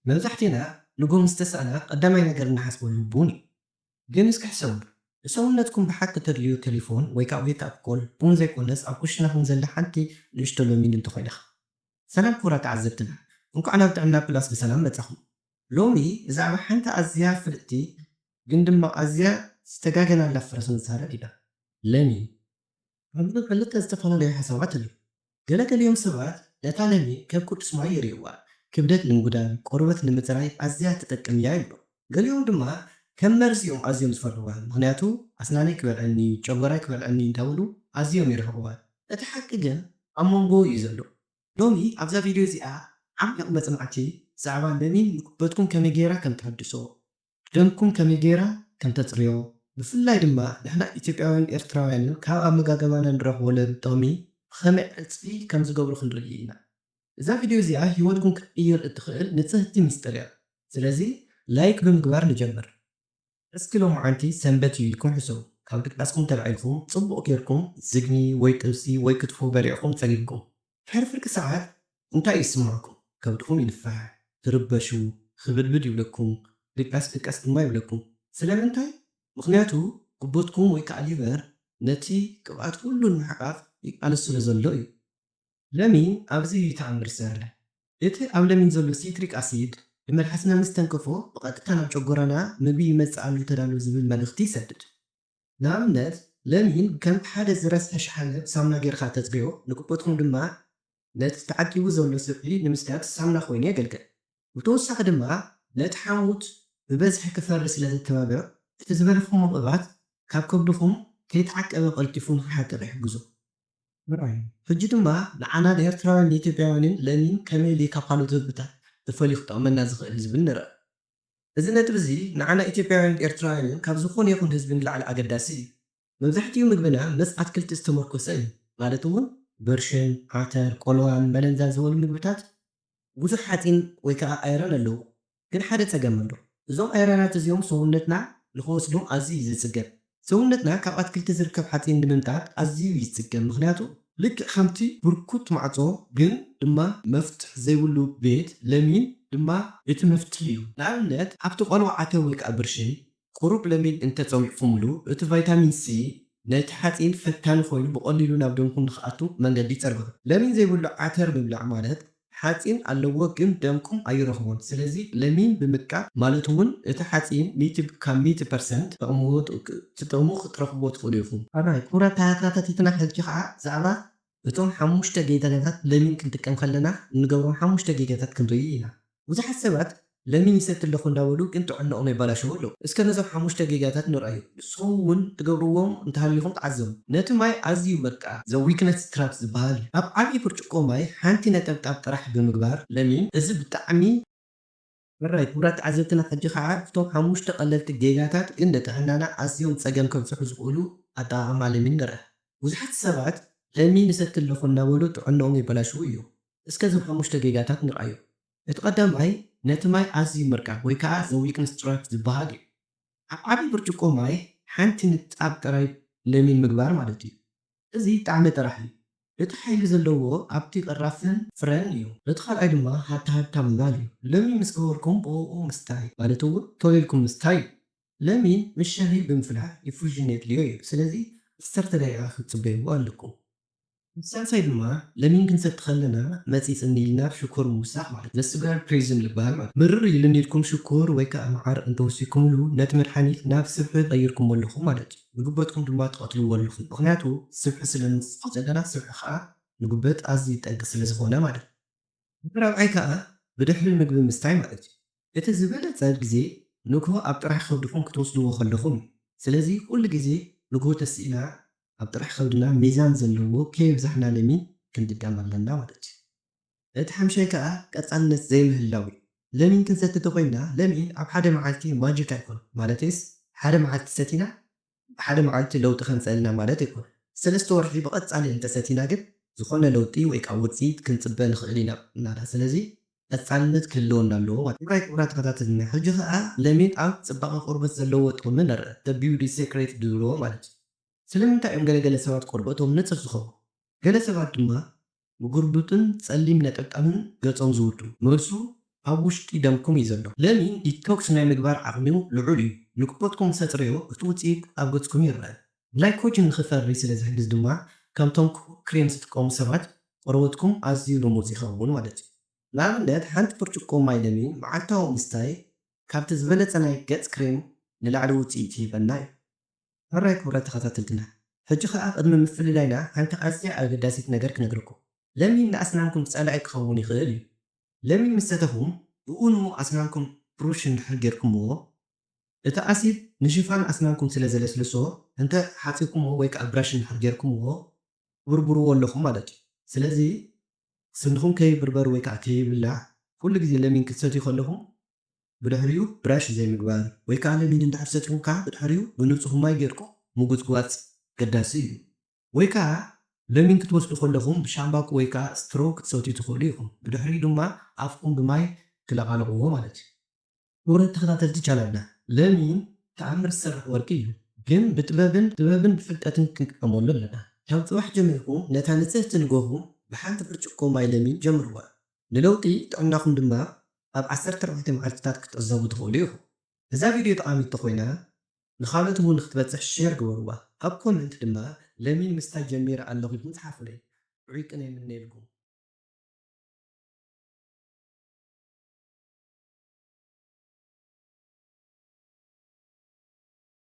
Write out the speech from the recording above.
መብዛሕትእና ንጎም ዝተሳእና ቀዳማይ ነገር እናሓስበሉ ቡን እዩ። ግን እስኪ ሕሰቡ ንሰውነትኩም ብሓቂ ተድልዩ ቴሌፎን ወይ ከዓ ዌክ ኣፕ ኮል ቡን ዘይኮነስ ኣብ ኩሽናኹም ዘላ ሓንቲ ንእሽቶ ሎሚን እንተኮይንኻ። ሰላም ክቡራ ተዓዘብትና እንኳዕ ናብ ጥዕና ፕላስ ብሰላም መጻኹም። ሎሚ ብዛዕባ ሓንቲ ኣዝያ ፍልጥቲ ግን ድማ ኣዝያ ዝተጋገናላ ፍረስ ንዛረብ ኢና። ለሚን ከምዚ ክልተ ዝተፈላለዩ ሓሳባት ኣለዉ። ገለገሊኦም ሰባት ነታ ለሚን ከም ቅዱስ ማይ ይርእይዋ፣ ክብደት ንምጉዳል ቆርበት ንምፅራይ ኣዝያ ትጠቅም እያ ይብሉ። ገሊኦም ድማ ከም መርዚ እዮም ኣዝዮም ዝፈርዋ፣ ምክንያቱ ኣስናነይ ክበልዐኒ ጨጎራይ ክበልዐኒ እንዳብሉ ኣዝዮም ይርሕቕዋ። እቲ ሓቂ ግን ኣብ መንጎ እዩ ዘሎ። ሎሚ ኣብዛ ቪድዮ እዚኣ ዓሚቕ መፅናዕቲ ብዛዕባ ለሚን ንጉበትኩም ከመይ ጌራ ከም ተሐድሶ፣ ደምኩም ከመይ ጌራ ከም ተፅርዮ፣ ብፍላይ ድማ ንሕና ኢትዮጵያውያን ኤርትራውያን ካብ ኣመጋገባና ንረኽቦ ጥቕሚ ብኸመይ ዕፅፊ ከም ዝገብሩ ክንርኢ ኢና። እዛ ቪድዮ እዚኣ ሂወትኩም ክትቅይር እትኽእል ንፅህቲ ምስጢር እያ። ስለዚ ላይክ ብምግባር ንጀምር። እስኪ ሎሙዓንቲ ሰንበት እዩ ኢልኩም ሕሰቡ። ካብ ድቃስኩም ተልዒልኩም ፅቡቕ ጌርኩም ዝግኒ ወይ ጥብሲ ወይ ክትፎ በሊዕኩም ፀጊብኩም ሕርፍርቂ ሰዓት እንታይ ይስምዐኩም? ከብድኩም ይንፋሕ፣ ትርበሹ፣ ክብድብድ ይብለኩም፣ ድቃስ ድማ ይብለኩም። ስለምንታይ? ምክንያቱ ጉቦትኩም ወይ ከዓ ሊቨር ነቲ ቅብኣት ኩሉ ንምሕቃፍ ይቃልስ ስለ ዘሎ እዩ። ለሚን ኣብዚ እዩ ተኣምር ዝሰርሕ። እቲ ኣብ ለሚን ዘሎ ሲትሪክ ኣሲድ ብመልሓስና ምስ ተንከፎ ብቐጥታ ናብ ጨጎራና ምግቢ ይመፅእ ኣሎ ተዳልዩ ዝብል መልእኽቲ ይሰድድ። ንኣብነት ለሚን ከም ሓደ ዝረስሐ ሸሓነ ሳሙና ጌርካ ተፅርዮ ንጉበትኩም ድማ ነቲ ተዓቂቡ ዘሎ ስብሒ ንምስታድ ሳሙና ኮይኑ የገልግል። ብተወሳኺ ድማ ነቲ ሓሙት ብበዝሒ ክፈሪ ስለ ዘተባብዕ እቲ ዝበለኹም ቅብኣት ካብ ከብድኹም ከይተዓቀበ ቀልጢፉ ንክሓጥር ይሕግዙ። ሕጂ ድማ ንዓና ንኤርትራውያን ኢትዮጵያውያንን ለሚን ከመይ ኢሉ ካብ ካልኦት ምግብታት ተፈልዩ ክጠቕመና ዝኽእል ዝብል ንርአ። እዚ ነጥብ እዚ ንዓና ኢትዮጵያውያን ኤርትራውያንን ካብ ዝኾነ ይኹን ህዝቢ ንላዕሊ ኣገዳሲ እዩ። መብዛሕትኡ ምግብና ምስ ኣትክልቲ ዝተመርኮሰ እዩ። ማለት እውን በርሽን፣ ዓተር፣ ቆልዋን፣ መለንዛን ዝበሉ ምግብታት ብዙሕ ሓፂን ወይ ከዓ ኣይረን ኣለዎ። ግን ሓደ ፀገም ኣሎ። እዞም ኣይረናት እዚኦም ሰውነትና ንክወስዶም ኣዝዩ እዩ ዝፅገም። ሰውነትና ካብ ኣትክልቲ ዝርከብ ሓፂን ንምምጣጥ ኣዝዩ ይፅገም። ምክንያቱ ልክዕ ከምቲ ብርኩት ማዕፆ ግን ድማ መፍትሕ ዘይብሉ ቤት ለሚን ድማ እቲ መፍትሒ እዩ። ንኣብነት ኣብቲ ቆልዋ ዓተር ወይ ከዓ ብርሽን ቁሩብ ለሚን እንተፀዊዕኩምሉ እቲ ቫይታሚን ሲ ነቲ ሓፂን ፈታኒ ኮይኑ ብቐሊሉ ናብ ደምኩም ንኽኣቱ መንገዲ ይፀርግሑ። ለሚን ዘይብሉ ዓተር ምብላዕ ማለት ሓፂን ኣለዎ ግን ደምኩም ኣይረኽቦን። ስለዚ ለሚን ብምጥቃም ማለት እውን እቲ ሓፂን 100% ጥቕሙ ክትረኽቦ ትኽእሉ ኢኹም። ኣራይ ኩራ ተኸታተልትና ሕጂ ከዓ ዛዕባ እቶም 5 ጌጋታት ለሚን ክንጥቀም ከለና እንገብሮም 5 ጌጋታት ክንርኢ ኢና። ብዙሓት ሰባት ለሚን ይሰቲ ኣለኹ እንዳበሉ ግን ጥዕንኦም ይበላሸው ኣለዉ። እስከ ነዞም 5 ጌጋታት ንርአዩ። ንስኹም እውን ትገብርዎም እንተሃልዩኹም ተዓዘቡ። ነቲ ማይ ኣዝዩ በቃ ዘ ዊክነስ ትራፕ ዝበሃል ኣብ ዓብዪ ብርጭቆ ማይ ሓንቲ ነጠብጣብ ጥራሕ ብምግባር ለሚን እዚ ብጣዕሚ በራይ ኩራት ተዓዘብትና ሕጂ ከዓ እቶም 5 ቀለልቲ ጌጋታት ግን ንጥዕናና ኣዝዮም ፀገም ከብፅሑ ዝኽእሉ ኣጠቓቕማ ለሚን ንርአ። ብዙሓት ሰባት ለሚን ይሰቲ ኣለኹ እናበሉ ጥዕንኦም ይበላሽው እዩ። እስከ ዞም 5 ጌጋታት ንርአዩ። እቲ ቀዳማይ ነቲ ማይ ኣዝዩ ምርቃቅ ወይ ከዓ ዘ ዊክነስ ትራፕ ዝበሃል እዩ። ኣብ ዓብዪ ብርጭቆ ማይ ሓንቲ ንጣብ ጥራይ ለሚን ምግባር ማለት እዩ። እዚ ጣዕሚ ጥራሕ እዩ። እቲ ሓይሊ ዘለዎ ኣብቲ ቀራፍን ፍረን እዩ። እቲ ካልኣይ ድማ ሃብታ ምባል እዩ። ለሚን ምስ ገበርኩም ብእኡ ምስታይ ማለት እውን ተወሊልኩም ምስታይ እዩ። ለሚን ምስ ሻሂ ብምፍላሕ ይፉዥኔት ልዮ እዩ። ስለዚ 10 ደቂቓ ክትፅበይዎ ኣለኩም። ሳልሳይ ድማ ለሚን ክንሰቲ ከለና መፂፅኒ ኢልና ሽኮር ምውሳኽ ማለት ዘስጋር ፕሪዝን ዝበሃል ማለት ምርር ኢሉን ኢልኩም ሽኮር ወይ ከዓ መዓር እንተወሲድኩምሉ ነቲ መድሓኒት ናብ ስብሒ ቀይርኩም ኣለኹም ማለት እዩ። ንጉበትኩም ድማ ትቐትልዎ ኣለኹም። ምክንያቱ ስብሒ ስለንፅቕ ዘለና ስብሒ ከዓ ንጉበት ኣዝዩ ይጠንቂ ስለዝኾነ ማለት እዩ። ራብዓይ ከዓ ብድሕሪ ምግቢ ምስታይ ማለት እዩ። እቲ ዝበለፀ ግዜ ንግሆ ኣብ ጥራሕ ከብድኩም ክትወስድዎ ከለኹም እዩ። ስለዚ ኩሉ ግዜ ንግሆ ተሲእና ኣብ ጥራሕ ከብድና ሚዛን ዘለዎ ከይብዛሕና ለሚን ክንጥቀም ኣለና ማለት እዩ። እቲ ሓምሻይ ከዓ ቀፃልነት ዘይምህላው እዩ። ለሚን ክንሰቲ ተኮይንና ለሚን ኣብ ሓደ መዓልቲ ማጂክ ኣይኮን ማለትስ ሓደ መዓልቲ ሰቲና ብሓደ መዓልቲ ለውጢ ከምፀልና ማለት ኣይኮን። 3 ወርሒ ብቐፃሊ እንተሰቲና ግን ዝኾነ ለውጢ ወይ ከዓ ውፅኢት ክንፅበ ንኽእል ኢና እናዳ። ስለዚ ቀፃልነት ክህልወና ኣለዎ ማለት እዩ። ኩራ ተኸታተልና ሕጂ ከዓ ለሚን ኣብ ፅባቐ ቆርበት ዘለዎ ጥቕሚ ንርአ። ዘ ቢዩቲ ሴክሬት ዝብልዎ ማለት እዩ። ስለምንታይ እዮም ገለገለ ሰባት ቆርበቶም ንፅር ዝኸውን? ገለ ሰባት ድማ ብጉርብጥን ጸሊም ነጠብጣብን ገጾም ዝውዱ መልሱ ኣብ ውሽጢ ደምኩም እዩ ዘሎ። ለሚን ዲቶክስ ናይ ምግባር ዓቕሚኡ ልዑል እዩ። ንክቦትኩም ሰጥርዮ እቲ ውፅኢት ኣብ ገጽኩም ይርአ። ግላይኮጅን ንኽፈሪ ስለ ዝሕግዝ ድማ ከምቶም ክሬም ዝጥቀሙ ሰባት ቆርበትኩም ኣዝዩ ልሙፅ ይኸውን ማለት እዩ። ንኣብነት ሓንቲ ብርጭቆ ማይ ለሚን መዓልታዊ ምስታይ ካብቲ ዝበለፀ ናይ ገጽ ክሬም ንላዕሊ ውፅኢት ይህበና እዩ። ሕራይ ክብረት ተኸታተልትና ሕጂ ከዓ ቅድሚ ምፍልላይና ሓንቲ ኣዝያ ኣገዳሲት ነገር ክነግረኩም። ለሚን ንኣስናንኩም ጸላኢ ክኸውን ይኽእል እዩ። ለሚን ምስ ሰተኹም ብኡኑ ኣስናንኩም ብሩሽ እንድሕር ጌርኩምዎ እቲ ኣሲድ ንሽፋን ኣስናንኩም ስለ ዘለስልሶ እንተ ሓፂርኩምዎ ወይ ከዓ ብራሽ እንድሕር ጌርኩምዎ ብርብርዎ ኣለኹም ማለት እዩ። ስለዚ ስንድኹም ከይብርበር ወይ ከዓ ከይብላዕ ኩሉ ግዜ ለሚን ክትሰትዩ ከለኹም ብድሕሪኡ ብራሽ ዘይምግባር ወይ ከዓ ለሚን እንድሕር ሰትኩም ከዓ ብድሕሪኡ ብንጹህ ማይ ጌርኩም ምጉፅጓፅ ገዳሲ እዩ። ወይ ከዓ ለሚን ክትወስዱ ከለኹም ብሻምባቆ ወይ ከዓ ስትሮ ክትሰትዩ ትኽእሉ ኢኹም። ብድሕሪኡ ድማ ኣፍኩም ብማይ ክለቓልቕዎ ማለት እዩ። ክቡራት ተኸታተልቲ ቻናልና ለሚን ተኣምር ዝሰርሕ ወርቂ እዩ፣ ግን ብጥበብን ብፍልጠትን ክንጥቀመሉ ኣለና። ካብ ፅባሕ ጀሚርኩም ነታ ንፅህቲ ንጎኹም ብሓንቲ ብርጭቆ ማይ ለሚን ጀምርዋ። ንለውጢ ጥዕናኹም ድማ ኣብ 14 መዓልትታት ክትዕዘቡ ትኽእሉ ኢኹም። እዛ ቪድዮ ጠቓሚት ኮይና ንኻልኦት እውን ንክትበፅሕ ሼር ግበርዋ። ኣብ ኮመንት ድማ ለሚን ምስታይ ጀሚረ ኣለኹ ኢልኩም ፃሓፉለይ። ውዕይ ቅነ የምነየልኩም።